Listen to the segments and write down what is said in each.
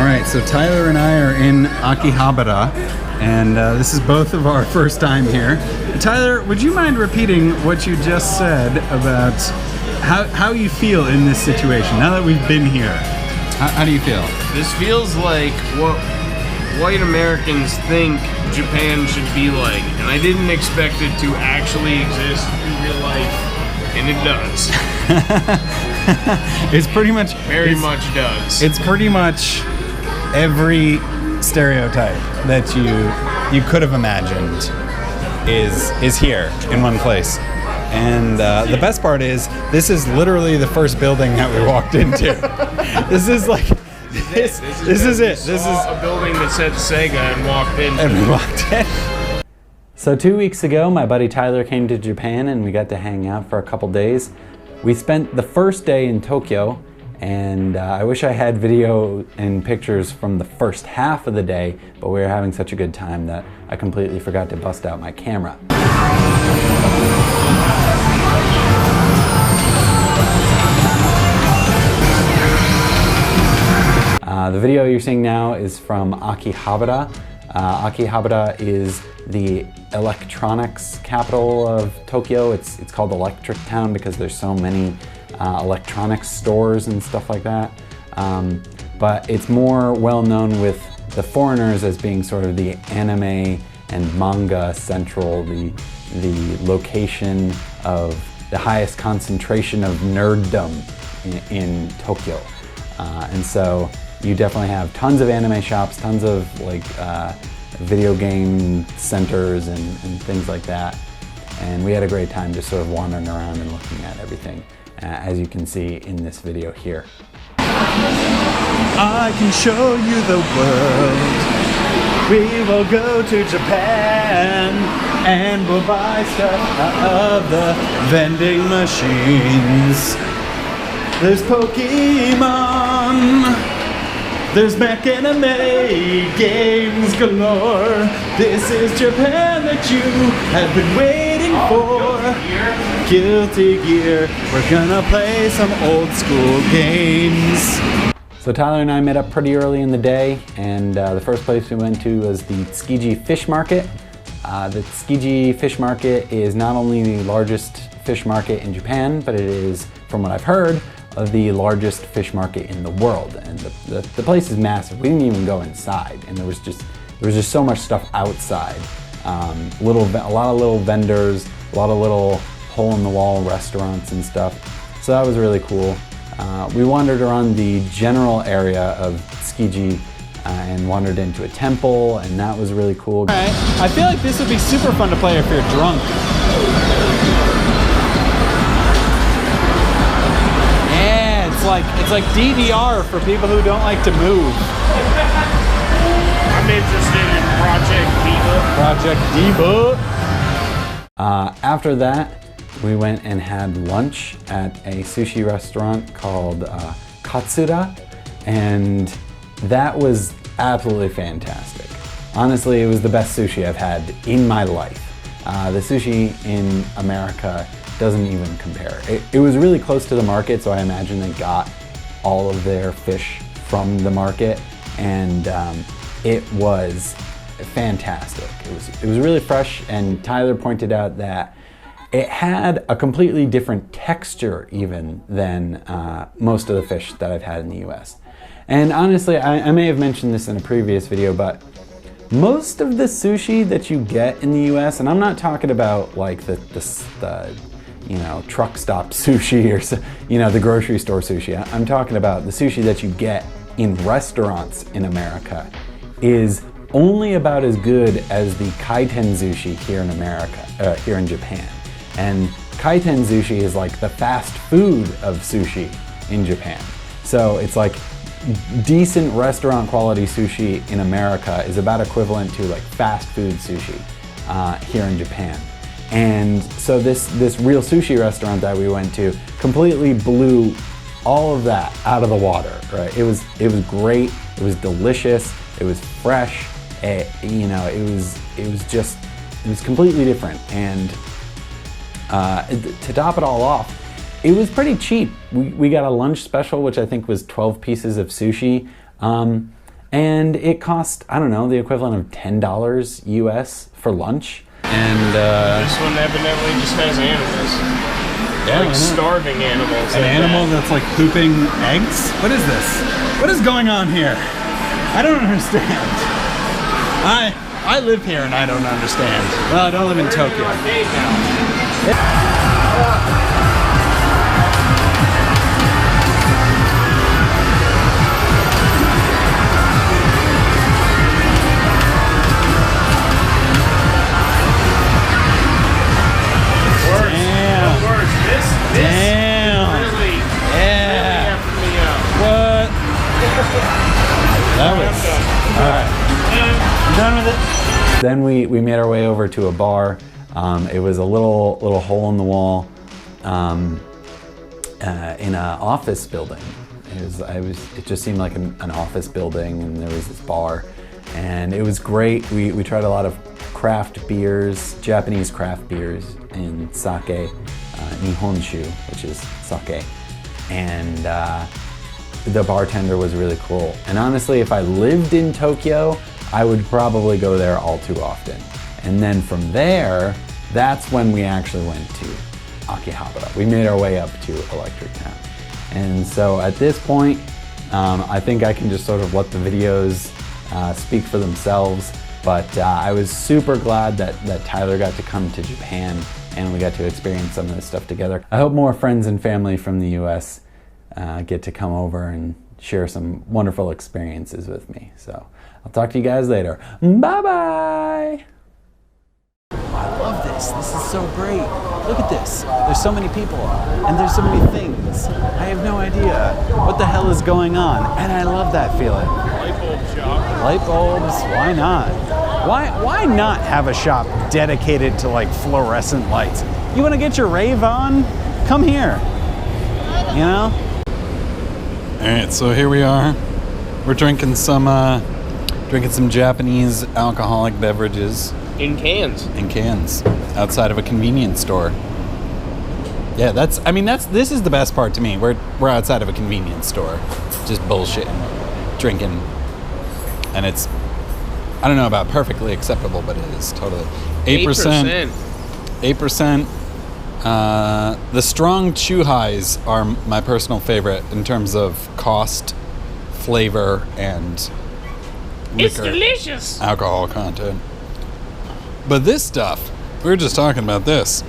All right, so Tyler and I are in Akihabara, and this is both of our first time here. Tyler, would you mind repeating what you just said about how you feel in this situation now that we've been here? How do you feel? This feels like what white Americans think Japan should be like, and I didn't expect it to actually exist in real life, and it does. It's pretty much... Very much does. It's pretty much every stereotype that you could have imagined is here in one place. And the best part is, this is literally the first building that we walked into. This is like... This is it. This is a building that said Sega and walked in. And we walked in. So 2 weeks ago, my buddy Tyler came to Japan and we got to hang out for a couple days. We spent the first day in Tokyo, and I wish I had video and pictures from the first half of the day, but we were having such a good time that I completely forgot to bust out my camera. The video you're seeing now is from Akihabara. Akihabara is the electronics capital of Tokyo. It's called Electric Town because there's so many electronics stores and stuff like that. But it's more well known with the foreigners as being sort of the anime and manga central, the location of the highest concentration of nerddom in Tokyo. And so you definitely have tons of anime shops, tons of like video game centers and things like that. And we had a great time just sort of wandering around and looking at everything, as you can see in this video here. I can show you the world. We will go to Japan and we'll buy stuff out of the vending machines. There's Pokemon. There's mech anime games galore. This is Japan that you have been waiting for. Guilty Gear. We're gonna play some old school games. So Tyler and I met up pretty early in the day, and the first place we went to was the Tsukiji Fish Market. The Tsukiji Fish Market is not only the largest fish market in Japan, but it is, from what I've heard, the largest fish market in the world. And the place is massive. We didn't even go inside, and there was just so much stuff outside. A lot of little vendors, a lot of little hole-in-the-wall restaurants and stuff. So that was really cool. We wandered around the general area of Tsukiji and wandered into a temple, and that was really cool. All right. I feel like this would be super fun to play if you're drunk. It's like DDR for people who don't like to move. I'm interested in Project Diva. After that, we went and had lunch at a sushi restaurant called Katsura, and that was absolutely fantastic. Honestly, it was the best sushi I've had in my life. The sushi in America doesn't even compare. It was really close to the market, so I imagine they got all of their fish from the market, and it was fantastic. It was really fresh, and Tyler pointed out that it had a completely different texture even than most of the fish that I've had in the US. And honestly, I may have mentioned this in a previous video, but most of the sushi that you get in the US, and I'm not talking about like the truck stop sushi or the grocery store sushi. I'm talking about the sushi that you get in restaurants in America is only about as good as the kaiten sushi here in America, here in Japan. And kaiten sushi is like the fast food of sushi in Japan. So it's like decent restaurant quality sushi in America is about equivalent to like fast food sushi here in Japan. And so this real sushi restaurant that we went to completely blew all of that out of the water, right? It was great, it was delicious, it was fresh, it was completely different. And to top it all off, it was pretty cheap. We got a lunch special, which I think was 12 pieces of sushi. and it cost, I don't know, the equivalent of $10 US for lunch. And This one evidently just has animals. Like starving animals. An animal that's like pooping eggs? What is this? What is going on here? I don't understand. I live here and I don't understand. Well, I don't live in Tokyo. Damn. Really, Yeah. effed me up. What? That was. Alright. I'm done with it. then we made our way over to a bar. It was a little hole in the wall in an office building. It just seemed like an office building, and there was this bar, and it was great. We tried a lot of craft beers, Japanese craft beers, and sake, nihonshu, which is sake, and the bartender was really cool. And honestly, if I lived in Tokyo, I would probably go there all too often. And then from there, that's when we actually went to Akihabara. We made our way up to Electric Town. And so at this point, I think I can just sort of let the videos speak for themselves. But I was super glad that Tyler got to come to Japan and we got to experience some of this stuff together. I hope more friends and family from the US get to come over and share some wonderful experiences with me. So I'll talk to you guys later. Bye-bye. I love this. This is so great. Look at this. There's so many people and there's so many things. I have no idea what the hell is going on, and I love that feeling. Light bulb shop. Light bulbs, why not? Why not have a shop dedicated to like fluorescent lights? You want to get your rave on? Come here. You know? All right, so here we are. We're drinking some Japanese alcoholic beverages In cans. in cans outside of a convenience store. Yeah, this is the best part to me. We're outside of a convenience store, just bullshitting, drinking, and it's, I don't know about perfectly acceptable, but it is totally 8%. 8%. The strong Chu-Hais are my personal favorite in terms of cost, flavor, and It's liquor, delicious. alcohol content. But this stuff, we were just talking about this.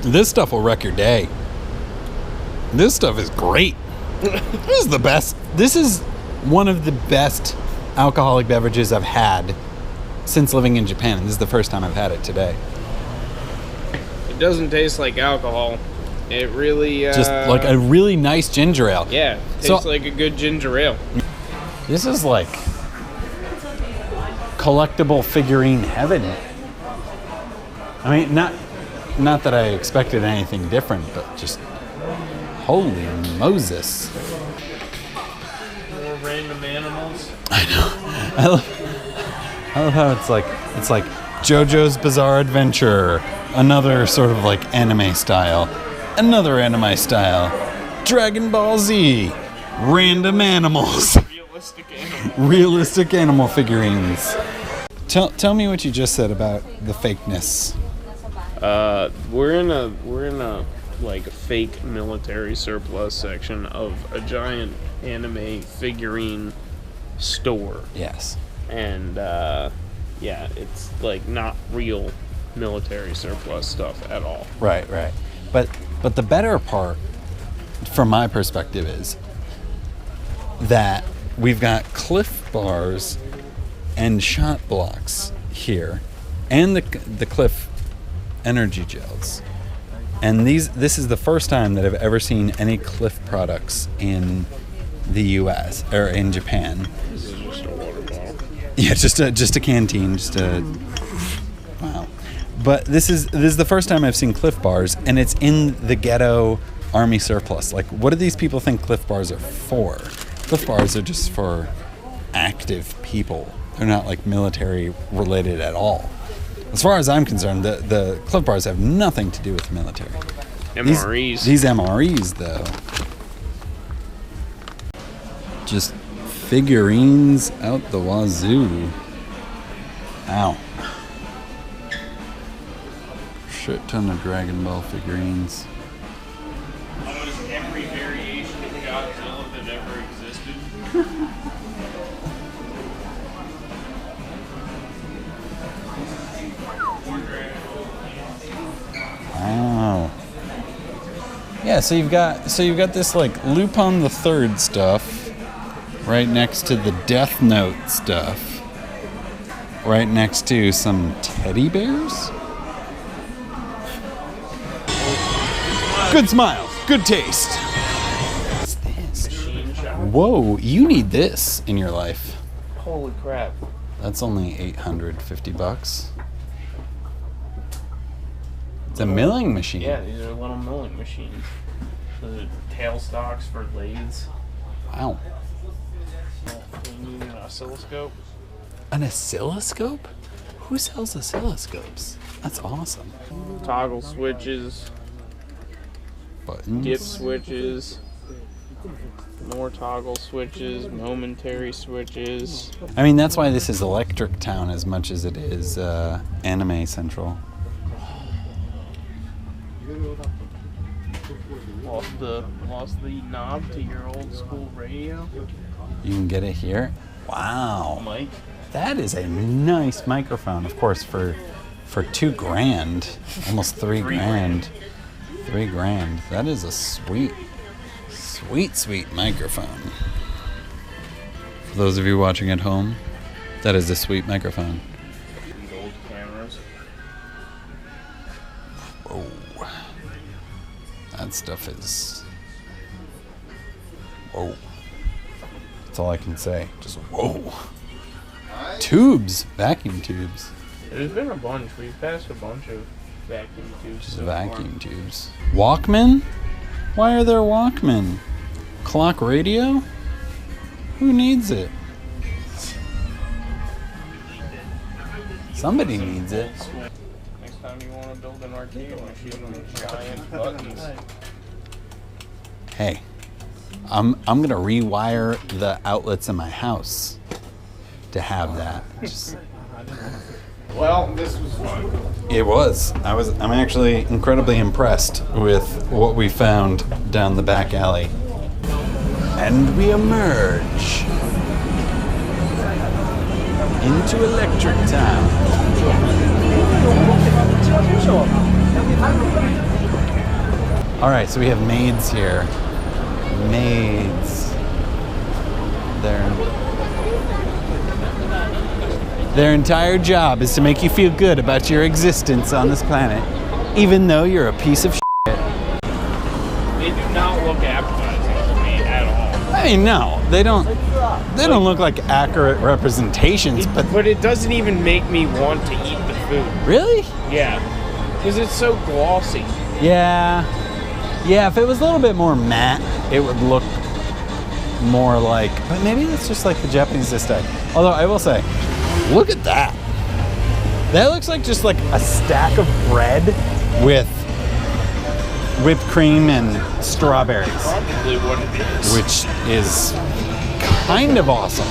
This stuff will wreck your day. This stuff is great. This is the best. This is one of the best alcoholic beverages I've had since living in Japan. This is the first time I've had it today. It doesn't taste like alcohol. It really Just like a really nice ginger ale. yeah, tastes like a good ginger ale. This is like collectible figurine heaven. I mean, not that I expected anything different, but just holy Moses. More random animals. I know. I love how it's like JoJo's Bizarre Adventure, another sort of like anime style, another anime style, Dragon Ball Z, random animals, realistic animal figurines. Tell me what you just said about the fakeness. We're in a like fake military surplus section of a giant anime figurine store. Yes. And yeah, it's like not real military surplus stuff at all. Right. But the better part, from my perspective, is that we've got Cliff bars and shot blocks here, and the Cliff energy gels. And this is the first time that I've ever seen any Cliff products in the U.S. or in Japan. This is just a water bottle. Yeah, just a canteen, wow. But this is the first time I've seen Cliff bars, and it's in the ghetto army surplus. Like, what do these people think Cliff bars are for? Cliff bars are just for active people. They're not like military related at all. As far as I'm concerned, the Cliff bars have nothing to do with the military. MREs. These MREs, though, just Figurines out the wazoo. Ow. Shit ton of Dragon Ball figurines. Almost every variation of Godzilla that ever existed. Wow. Yeah, so you've got this like Lupin the Third stuff right next to the Death Note stuff. Right next to some teddy bears. Good smile, good taste. What's this? Whoa, you need this in your life. Holy crap. That's only $850. It's a milling machine. Yeah, these are little milling machines. The tail stocks for lathes. Wow. You need an oscilloscope. An oscilloscope? Who sells oscilloscopes? That's awesome. Toggle switches. Buttons. Dip switches. More toggle switches. Momentary switches. I mean, that's why this is Electric Town as much as it is Anime Central. Lost the knob to your old school radio. You can get it here. Wow. Mike. That is a nice microphone, of course, for $2,000, almost $3 grand. $3 grand. That is a sweet microphone. For those of you watching at home, that is a sweet microphone. These old cameras. Whoa. That stuff is... Whoa. That's all I can say. Just whoa. Tubes. Vacuum tubes. There's been a bunch. We've passed a bunch of vacuum tubes. Just so vacuum tubes. Walkman? Why are there Walkman? Clock radio? Who needs it? Somebody needs it. far. Next time you want to build an arcade machine with giant buttons. Hey, I'm gonna rewire the outlets in my house to have that. Well, this was fun. It was. I'm actually incredibly impressed with what we found down the back alley. And we emerge into Electric Town. All right, so we have maids here. Maids. Their entire job is to make you feel good about your existence on this planet, even though you're a piece of shit. They do not look appetizing to me at all. I mean, no, they don't look like accurate representations, But it doesn't even make me want to eat the food. really? Yeah. Because it's so glossy. Yeah. Yeah, if it was a little bit more matte, it would look more like, but maybe that's just like the Japanese aesthetic. Although I will say, look at that. That looks like just like a stack of bread with whipped cream and strawberries, Probably what it is. which is kind of awesome.